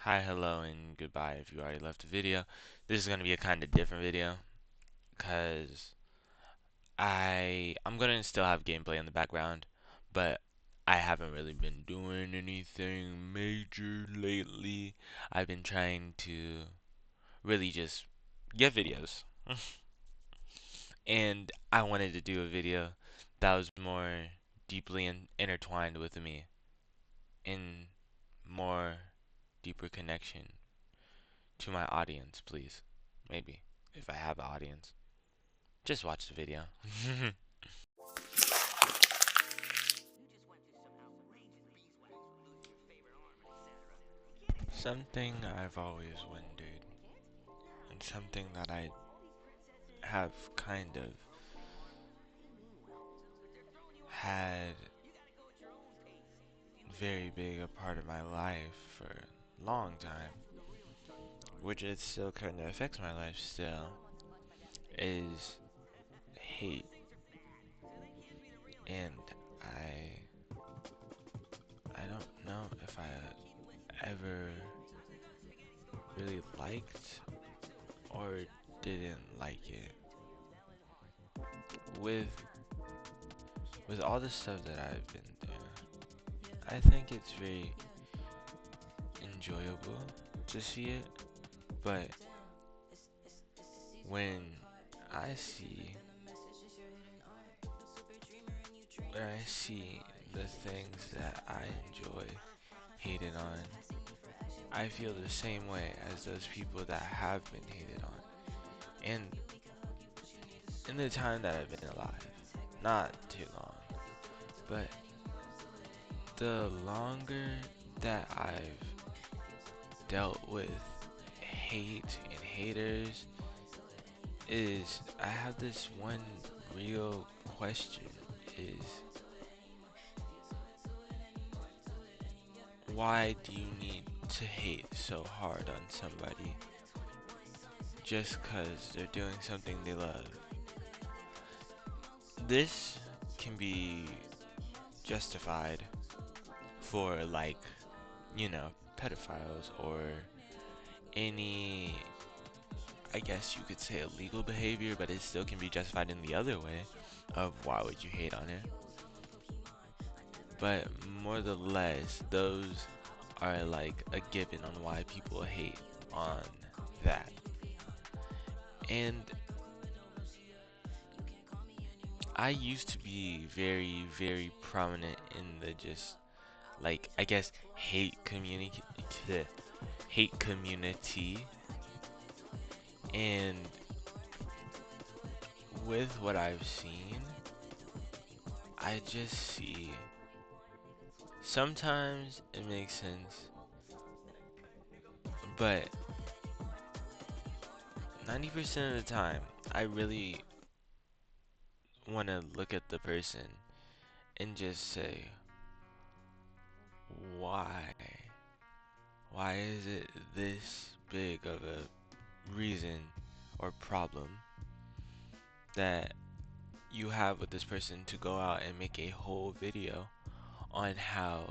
Hi, hello, and goodbye if you already left a video. This is going to be a kind of different video because I'm going to still have gameplay in the background, but I haven't really been doing anything major lately. I've been trying to really just get videos. And I wanted to do a video that was more deeply intertwined with me in more deeper connection to my audience, please. Maybe, if I have an audience. Just watch the video. Something I've always wondered, and something that I have kind of had very big a part of my life for a long time, which it still kind of affects my life still, is hate. And I don't know if I ever really liked or didn't like it. With all the stuff that I've been through, I think it's very enjoyable to see it, but when I see the things that I enjoy hated on, I feel the same way as those people that have been hated on. And in the time that I've been alive, not too long, but the longer that I've dealt with hate and haters, is I have this one real question is why do you need to hate so hard on somebody just cause they're doing something they love? This can be justified for like, pedophiles or any, I guess you could say, illegal behavior, but it still can be justified in the other way of why would you hate on it. But more or less, those are like a given on why people hate on that. And I used to be very, very prominent in the just like I guess hate community, and with what I've seen, I just see sometimes it makes sense, but 90% of the time, I really want to look at the person and just say, why? Why is it this big of a reason or problem that you have with this person to go out and make a whole video on how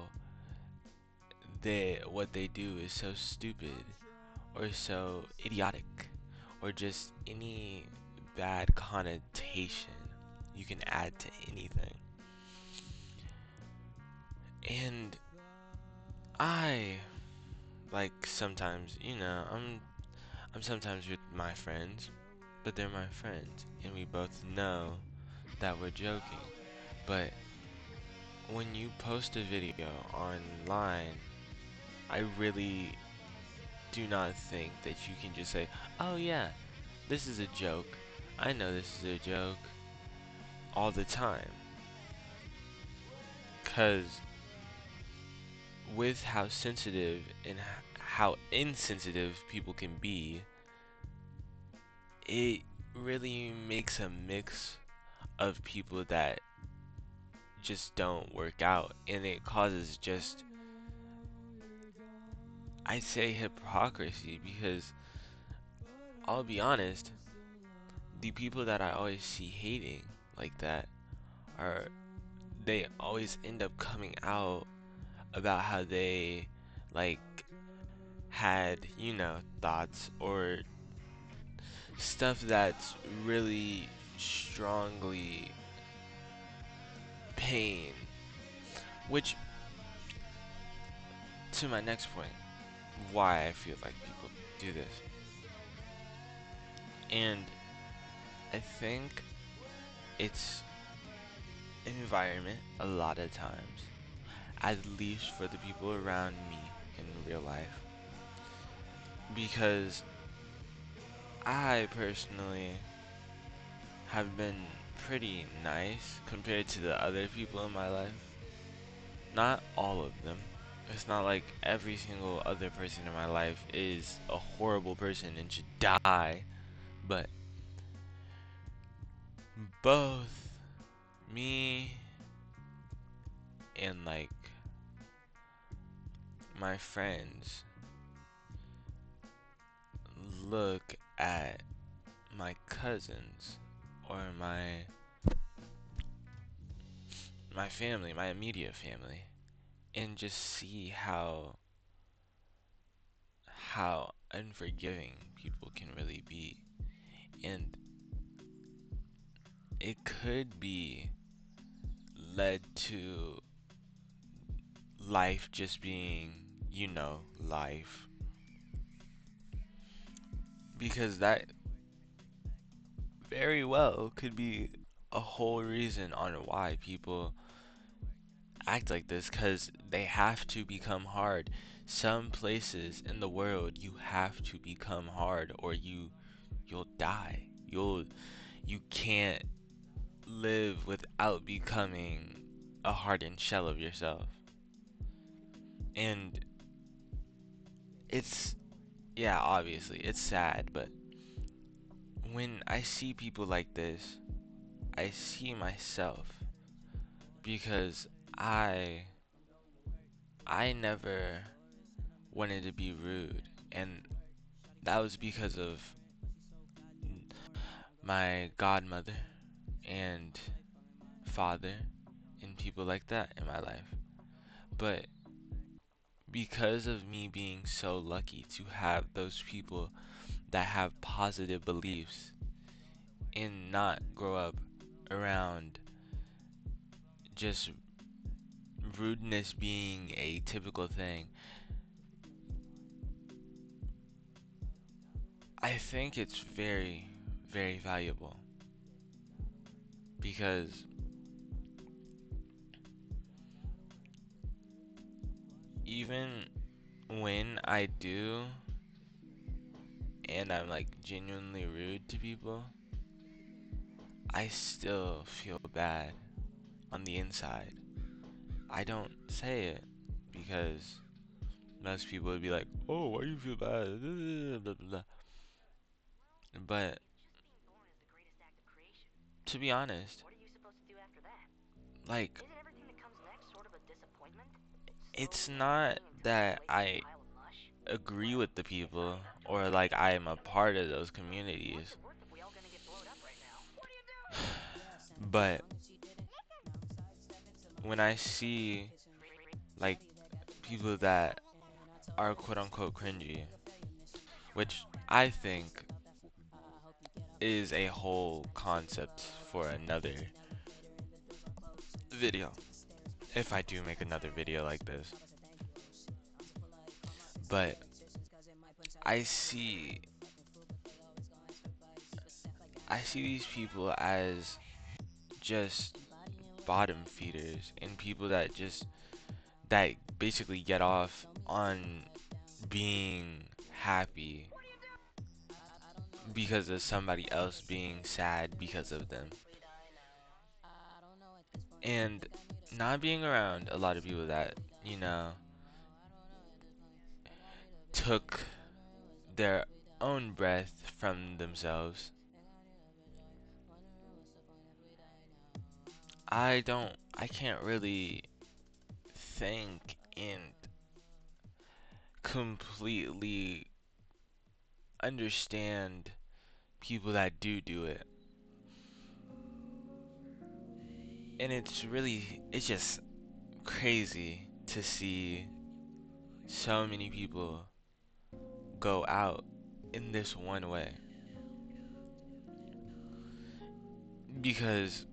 what they do is so stupid or so idiotic or just any bad connotation you can add to anything. And I like sometimes, I'm sometimes with my friends, but they're my friends and we both know that we're joking. But when you post a video online, I really do not think that you can just say, "Oh yeah, this is a joke. I know this is a joke," all the time. Cause with how sensitive and how insensitive people can be, it really makes a mix of people that just don't work out, and it causes just, I'd say, hypocrisy, because I'll be honest, the people that I always see hating like that are, they always end up coming out about how they like had, thoughts or stuff that's really strongly pain, which to my next point, why I feel like people do this. And I think it's environment a lot of times, at least for the people around me in real life. Because I personally have been pretty nice compared to the other people in my life. Not all of them. It's not like every single other person in my life is a horrible person and should die, but both me and like my friends look at my cousins or my family, my immediate family, and just see how unforgiving people can really be. And it could be led to life just being, life. Because that very well could be a whole reason on why people act like this, because they have to become hard. Some places in the world you have to become hard or you'll die. You can't live without becoming a hardened shell of yourself. And it's, yeah, obviously it's sad, but when I see people like this, I see myself, because I I never wanted to be rude, and that was because of my godmother and father and people like that in my life. But because of me being so lucky to have those people that have positive beliefs and not grow up around just rudeness being a typical thing, I think it's very, very valuable, because even when I do and I'm like genuinely rude to people, I still feel bad on the inside. I don't say it because most people would be like, "Oh, why you feel bad?" Blah, blah, blah. But to be honest, like, it's not that I agree with the people or like I am a part of those communities, but when I see like people that are quote unquote cringy, which I think is a whole concept for another video, if I do make another video like this. But I see I see these people as just bottom feeders and people that basically get off on being happy because of somebody else being sad because of them. And not being around a lot of people that, you know, took their own breath from themselves, I can't really think and completely understand people that do it. And it's just crazy to see so many people go out in this one way. Because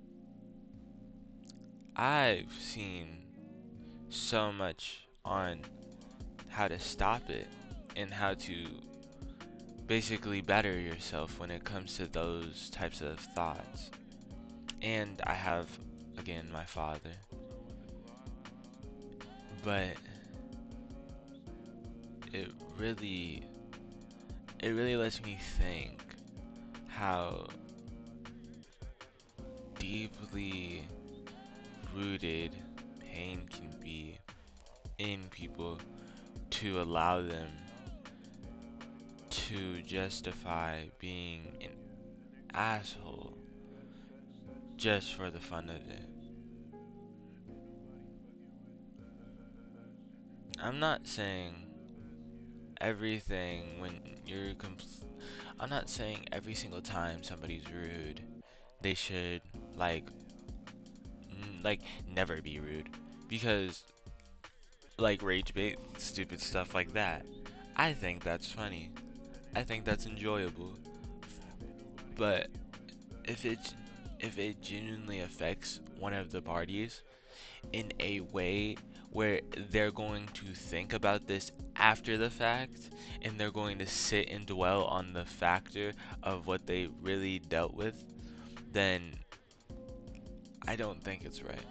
I've seen so much on how to stop it and how to basically better yourself when it comes to those types of thoughts. And I have, again, my father. But it really, it really lets me think how deeply rooted pain can be in people to allow them to justify being an asshole just for the fun of it. I'm not saying everything when you're I'm not saying every single time somebody's rude, they should like like never be rude because like rage bait, stupid stuff like that. I think that's funny. I think that's enjoyable. But if it's if it genuinely affects one of the parties in a way where they're going to think about this after the fact and they're going to sit and dwell on the factor of what they really dealt with, then I don't think it's right.